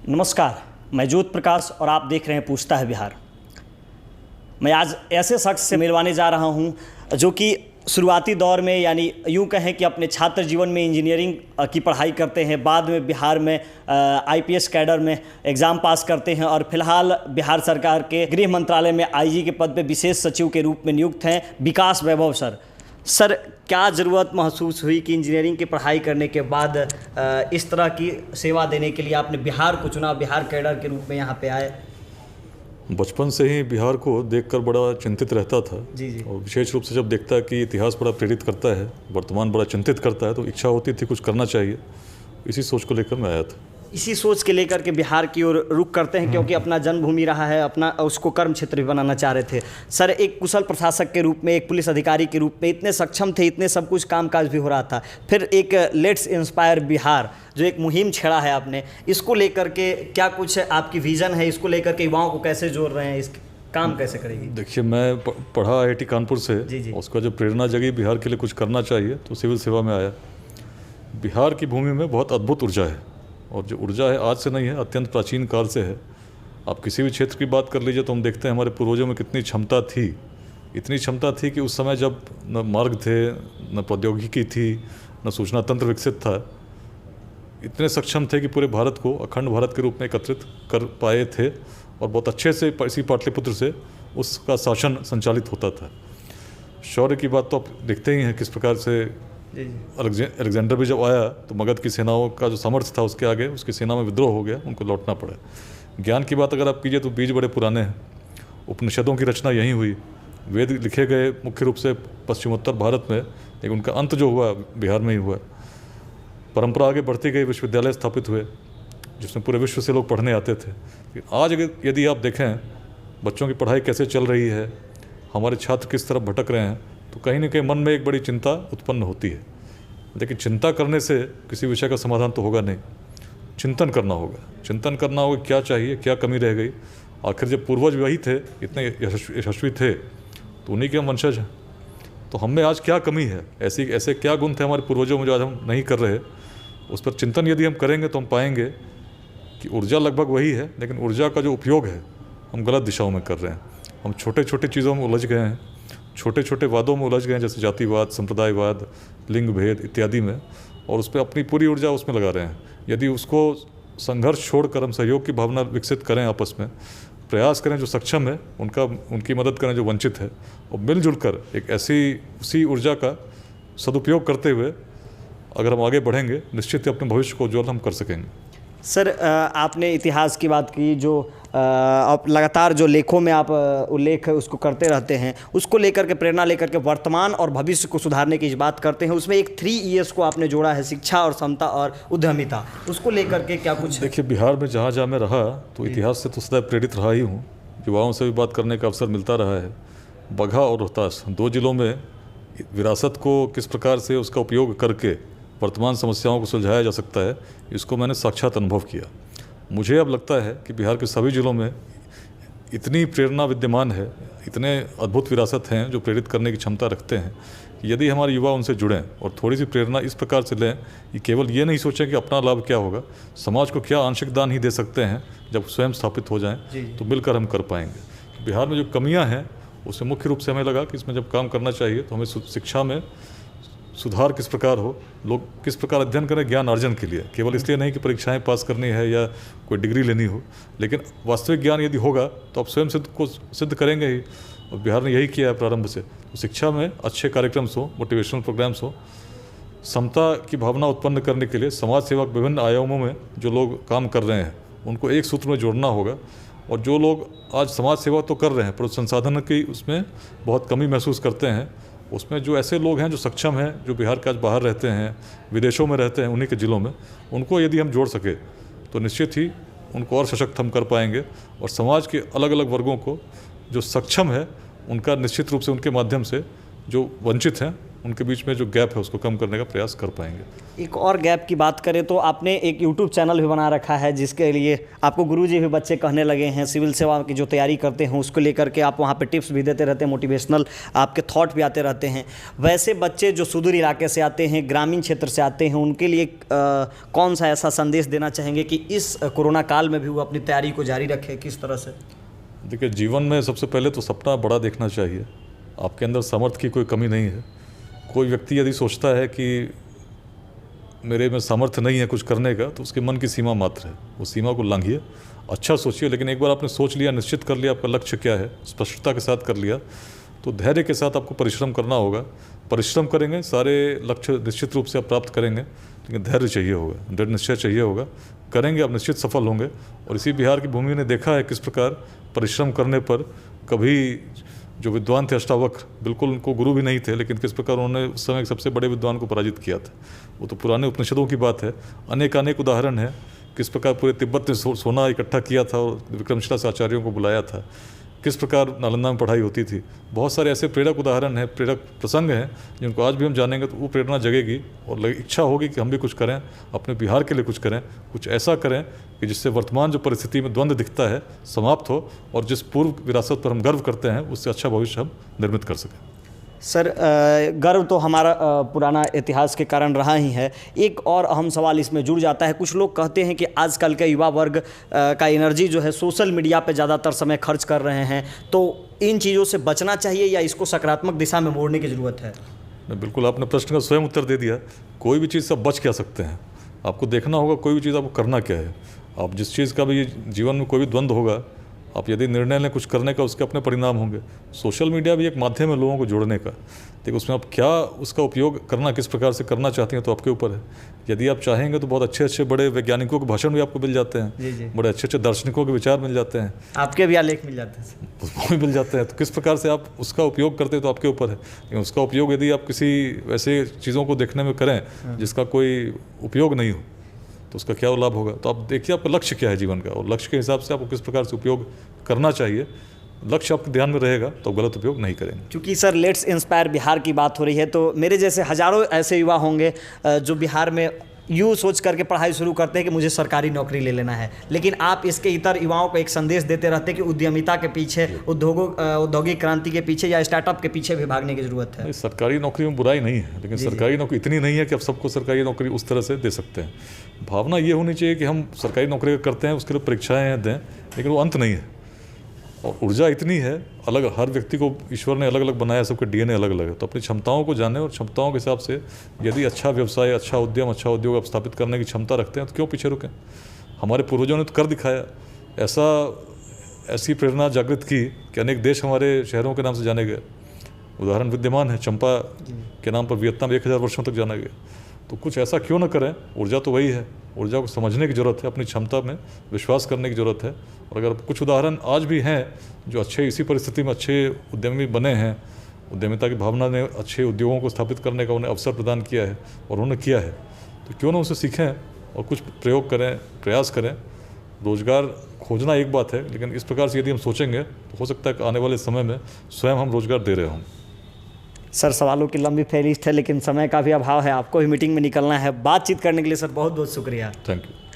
नमस्कार, मैं ज्योत प्रकाश और आप देख रहे हैं पूछता है बिहार। मैं आज ऐसे शख्स से मिलवाने जा रहा हूं जो कि शुरुआती दौर में यानी यूं कहें कि अपने छात्र जीवन में इंजीनियरिंग की पढ़ाई करते हैं, बाद में बिहार में आईपीएस कैडर में एग्ज़ाम पास करते हैं और फिलहाल बिहार सरकार के गृह मंत्रालय में आईजी के पद पर विशेष सचिव के रूप में नियुक्त हैं विकास वैभव सर, क्या ज़रूरत महसूस हुई कि इंजीनियरिंग की पढ़ाई करने के बाद इस तरह की सेवा देने के लिए आपने बिहार को चुना, बिहार कैडर के रूप में यहाँ पे आए? बचपन से ही बिहार को देखकर बड़ा चिंतित रहता था। जी। और विशेष रूप से जब देखता है कि इतिहास बड़ा प्रेरित करता है, वर्तमान बड़ा चिंतित करता है, तो इच्छा होती थी कुछ करना चाहिए। इसी सोच को लेकर मैं आया था। इसी सोच के लेकर के बिहार की ओर रुख करते हैं क्योंकि अपना जन्मभूमि रहा है, अपना उसको कर्म क्षेत्र भी बनाना चाह रहे थे। सर, एक कुशल प्रशासक के रूप में, एक पुलिस अधिकारी के रूप में इतने सक्षम थे, इतने सब कुछ कामकाज भी हो रहा था, फिर एक लेट्स इंस्पायर बिहार जो एक मुहिम छेड़ा है आपने, इसको लेकर के क्या कुछ आपकी विज़न है? इसको लेकर के युवाओं को कैसे जोड़ रहे हैं, इस काम कैसे करेगी? देखिए, मैं पढ़ा IIT कानपुर से। जी। उसका जो प्रेरणा जगी बिहार के लिए कुछ करना चाहिए, तो सिविल सेवा में आया। बिहार की भूमि में बहुत अद्भुत ऊर्जा है, और जो ऊर्जा है आज से नहीं है, अत्यंत प्राचीन काल से है। आप किसी भी क्षेत्र की बात कर लीजिए तो हम देखते हैं हमारे पूर्वजों में कितनी क्षमता थी। इतनी क्षमता थी कि उस समय जब न मार्ग थे, न प्रौद्योगिकी थी, न सूचना तंत्र विकसित था, इतने सक्षम थे कि पूरे भारत को अखंड भारत के रूप में एकत्रित कर पाए थे, और बहुत अच्छे से इसी पाटलिपुत्र से उसका शासन संचालित होता था। शौर्य की बात तो आप देखते ही हैं किस प्रकार से अलेक्जेंडर भी जब आया तो मगध की सेनाओं का जो सामर्थ्य था उसके आगे उसकी सेना में विद्रोह हो गया, उनको लौटना पड़ा। ज्ञान की बात अगर आप कीजिए तो बीज बड़े पुराने हैं। उपनिषदों की रचना यहीं हुई, वेद लिखे गए मुख्य रूप से पश्चिमोत्तर भारत में, लेकिन उनका अंत जो हुआ बिहार में ही हुआ। परंपरा आगे बढ़ती गई, विश्वविद्यालय स्थापित हुए जिसमें पूरे विश्व से लोग पढ़ने आते थे। आज यदि आप देखें बच्चों की पढ़ाई कैसे चल रही है, हमारे छात्र किस तरफ भटक रहे हैं, तो कहीं ना कहीं मन में एक बड़ी चिंता उत्पन्न होती है। लेकिन चिंता करने से किसी विषय का समाधान तो होगा नहीं। चिंतन करना होगा क्या चाहिए, क्या कमी रह गई। आखिर जब पूर्वज वही थे, इतने यशस्वी थे, तो उन्हीं के हम वंशज हैं। तो हम में आज क्या कमी है, ऐसे क्या गुण थे हमारे पूर्वजों में जो आज हम नहीं कर रहे। उस पर चिंतन यदि हम करेंगे तो हम पाएंगे कि ऊर्जा लगभग वही है, लेकिन ऊर्जा का जो उपयोग है हम गलत दिशाओं में कर रहे हैं। हम छोटे छोटे चीज़ों में उलझ गए हैं, छोटे छोटे वादों में उलझ गए हैं, जैसे जातिवाद, संप्रदायवाद, लिंग भेद इत्यादि में, और उस पर अपनी पूरी ऊर्जा उसमें लगा रहे हैं। यदि उसको संघर्ष छोड़कर हम सहयोग की भावना विकसित करें, आपस में प्रयास करें, जो सक्षम है उनकी मदद करें जो वंचित है, और मिलजुल कर एक उसी ऊर्जा का सदुपयोग करते हुए अगर हम आगे बढ़ेंगे, निश्चित ही अपने भविष्य को उज्ज्वल हम कर सकेंगे। सर, आपने इतिहास की बात की, जो आप लगातार जो लेखों में आप उल्लेख उसको करते रहते हैं, उसको लेकर के प्रेरणा लेकर के वर्तमान और भविष्य को सुधारने की बात करते हैं। उसमें एक 3 E's को आपने जोड़ा है, शिक्षा और समता और उद्यमिता। उसको लेकर के क्या कुछ? देखिए, बिहार में जहाँ मैं रहा तो इतिहास से तो सदैव प्रेरित रहा ही हूँ। युवाओं से भी बात करने का अवसर मिलता रहा है। बगहा और रोहतास 2 जिलों में विरासत को किस प्रकार से उसका उपयोग करके वर्तमान समस्याओं को सुलझाया जा सकता है, इसको मैंने साक्षात अनुभव किया। मुझे अब लगता है कि बिहार के सभी जिलों में इतनी प्रेरणा विद्यमान है, इतने अद्भुत विरासत हैं जो प्रेरित करने की क्षमता रखते हैं कि यदि हमारे युवा उनसे जुड़ें और थोड़ी सी प्रेरणा इस प्रकार से लें कि केवल ये नहीं सोचें कि अपना लाभ क्या होगा, समाज को क्या आंशिक दान ही दे सकते हैं जब स्वयं स्थापित हो जाएं, तो मिलकर हम कर पाएंगे। बिहार में जो कमियाँ हैं उससे मुख्य रूप से हमें लगा कि इसमें जब काम करना चाहिए तो हमें शिक्षा में सुधार किस प्रकार हो, लोग किस प्रकार अध्ययन करें ज्ञान अर्जन के लिए, केवल इसलिए नहीं कि परीक्षाएं पास करनी है या कोई डिग्री लेनी हो, लेकिन वास्तविक ज्ञान यदि होगा तो आप स्वयं सिद्ध करेंगे ही। और बिहार ने यही किया है प्रारंभ से। तो शिक्षा में अच्छे कार्यक्रम हो, मोटिवेशनल प्रोग्राम्स हो, समता की भावना उत्पन्न करने के लिए समाज सेवा के विभिन्न आयामों में जो लोग काम कर रहे हैं उनको एक सूत्र में जोड़ना होगा। और जो लोग आज समाज सेवा तो कर रहे हैं पर संसाधन की उसमें बहुत कमी महसूस करते हैं, उसमें जो ऐसे लोग हैं जो सक्षम हैं, जो बिहार के आज बाहर रहते हैं, विदेशों में रहते हैं, उन्हीं के ज़िलों में, उनको यदि हम जोड़ सके तो निश्चित ही उनको और सशक्त हम कर पाएंगे। और समाज के अलग अलग वर्गों को जो सक्षम है उनका निश्चित रूप से उनके माध्यम से जो वंचित हैं उनके बीच में जो गैप है उसको कम करने का प्रयास कर पाएंगे। एक और गैप की बात करें तो आपने एक यूट्यूब चैनल भी बना रखा है जिसके लिए आपको गुरुजी भी बच्चे कहने लगे हैं, सिविल सेवा की जो तैयारी करते हैं उसको लेकर के आप वहाँ पे टिप्स भी देते रहते हैं, मोटिवेशनल आपके थॉट भी आते रहते हैं। वैसे बच्चे जो सुदूर इलाके से आते हैं, ग्रामीण क्षेत्र से आते हैं, उनके लिए कौन सा ऐसा संदेश देना चाहेंगे कि इस कोरोना काल में भी वो अपनी तैयारी को जारी रखें, किस तरह से? देखिए, जीवन में सबसे पहले तो सपना बड़ा देखना चाहिए। आपके अंदर सामर्थ्य की कोई कमी नहीं है। कोई व्यक्ति यदि सोचता है कि मेरे में सामर्थ्य नहीं है कुछ करने का, तो उसके मन की सीमा मात्र है। वो सीमा को लांघिए, अच्छा सोचिए, लेकिन एक बार आपने सोच लिया, निश्चित कर लिया आपका लक्ष्य क्या है, स्पष्टता के साथ कर लिया, तो धैर्य के साथ आपको परिश्रम करना होगा। परिश्रम करेंगे, सारे लक्ष्य निश्चित रूप से आप प्राप्त करेंगे, लेकिन धैर्य चाहिए होगा, दृढ़ निश्चय चाहिए होगा। करेंगे, आप निश्चित सफल होंगे। और इसी बिहार की भूमि ने देखा है किस प्रकार परिश्रम करने पर कभी जो विद्वान थे अष्टावक्र, बिल्कुल उनको गुरु भी नहीं थे, लेकिन किस प्रकार उन्होंने उस समय सबसे बड़े विद्वान को पराजित किया था। वो तो पुराने उपनिषदों की बात है। अनेक उदाहरण है किस प्रकार पूरे तिब्बत ने सोना इकट्ठा किया था और विक्रमशिला से आचार्यों को बुलाया था, किस प्रकार नालंदा में पढ़ाई होती थी। बहुत सारे ऐसे प्रेरक उदाहरण हैं, प्रेरक प्रसंग हैं, जिनको आज भी हम जानेंगे तो वो प्रेरणा जगेगी और इच्छा होगी कि हम भी कुछ करें, अपने बिहार के लिए कुछ करें, कुछ ऐसा करें कि जिससे वर्तमान जो परिस्थिति में द्वंद्व दिखता है समाप्त हो और जिस पूर्व विरासत पर हम गर्व करते हैं उससे अच्छा भविष्य हम निर्मित कर सकें। सर, गर्व तो हमारा पुराना इतिहास के कारण रहा ही है। एक और अहम सवाल इसमें जुड़ जाता है। कुछ लोग कहते हैं कि आजकल के युवा वर्ग का एनर्जी जो है सोशल मीडिया पे ज़्यादातर समय खर्च कर रहे हैं, तो इन चीज़ों से बचना चाहिए या इसको सकारात्मक दिशा में मोड़ने की ज़रूरत है? बिल्कुल, आपने प्रश्न का स्वयं उत्तर दे दिया। कोई भी चीज़ से बच क्या सकते हैं, आपको देखना होगा कोई भी चीज़ आपको करना क्या है। आप जिस चीज़ का भी जीवन में कोई भी द्वंद्व होगा, आप यदि निर्णय लें कुछ करने का, उसके अपने परिणाम होंगे। सोशल मीडिया भी एक माध्यम है लोगों को जोड़ने का, लेकिन उसमें आप क्या उसका उपयोग करना, किस प्रकार से करना चाहते हैं, तो आपके ऊपर है। यदि आप चाहेंगे तो बहुत अच्छे बड़े वैज्ञानिकों के भाषण भी आपको मिल जाते हैं, जी। बड़े अच्छे दार्शनिकों के विचार मिल जाते हैं, आपके भी आलेख मिल जाते हैं, वो भी मिल जाते हैं। तो किस प्रकार से आप उसका उपयोग करते हैं तो आपके ऊपर है। लेकिन उसका उपयोग यदि आप किसी ऐसे चीज़ों को देखने में करें जिसका कोई उपयोग नहीं हो, तो उसका क्या लाभ होगा। तो आप देखिए आपका लक्ष्य क्या है जीवन का, और लक्ष्य के हिसाब से आपको किस प्रकार से उपयोग करना चाहिए। लक्ष्य आपके ध्यान में रहेगा तो गलत उपयोग नहीं करेंगे। क्योंकि सर लेट्स इंस्पायर बिहार की बात हो रही है, तो मेरे जैसे हज़ारों ऐसे युवा होंगे जो बिहार में यूँ सोच करके पढ़ाई शुरू करते हैं कि मुझे सरकारी नौकरी ले लेना है, लेकिन आप इसके इतर युवाओं को एक संदेश देते रहते हैं कि उद्यमिता के पीछे, औद्योगिक क्रांति के पीछे या स्टार्टअप के पीछे भी भागने की ज़रूरत है। सरकारी नौकरी में बुराई नहीं है, लेकिन सरकारी नौकरी इतनी नहीं है कि आप सबको सरकारी नौकरी उस तरह से दे सकते हैं। भावना ये होनी चाहिए कि हम सरकारी नौकरी करते हैं, उसके लिए परीक्षाएँ दें, लेकिन वो अंत नहीं है। और ऊर्जा इतनी है, अलग हर व्यक्ति को ईश्वर ने अलग अलग बनाया, सबके डीएनए अलग अलग है। तो अपनी क्षमताओं को जानें और क्षमताओं के हिसाब से यदि अच्छा व्यवसाय, अच्छा उद्यम, अच्छा उद्योग आप स्थापित करने की क्षमता रखते हैं तो क्यों पीछे रुकें। हमारे पूर्वजों ने तो कर दिखाया, ऐसी प्रेरणा जागृत की कि अनेक देश हमारे शहरों के नाम से जाने गए। उदाहरण विद्यमान है, चंपा के नाम पर वियतनाम 1000 वर्षों तक जाना गया। तो कुछ ऐसा क्यों न करें। ऊर्जा तो वही है, ऊर्जा को समझने की ज़रूरत है, अपनी क्षमता में विश्वास करने की ज़रूरत है। और अगर कुछ उदाहरण आज भी हैं जो अच्छे इसी परिस्थिति में अच्छे उद्यमी बने हैं, उद्यमिता की भावना ने अच्छे उद्योगों को स्थापित करने का उन्हें अवसर प्रदान किया है और उन्होंने किया है, तो क्यों ना उसे सीखें और कुछ प्रयोग करें, प्रयास करें। रोज़गार खोजना एक बात है, लेकिन इस प्रकार से यदि हम सोचेंगे तो हो सकता है कि आने वाले समय में स्वयं हम रोज़गार दे रहे हों। सर, सवालों की लंबी फहरिस्त है, लेकिन समय का भी अभाव है, आपको भी मीटिंग में निकलना है। बातचीत करने के लिए सर बहुत बहुत शुक्रिया। Thank you.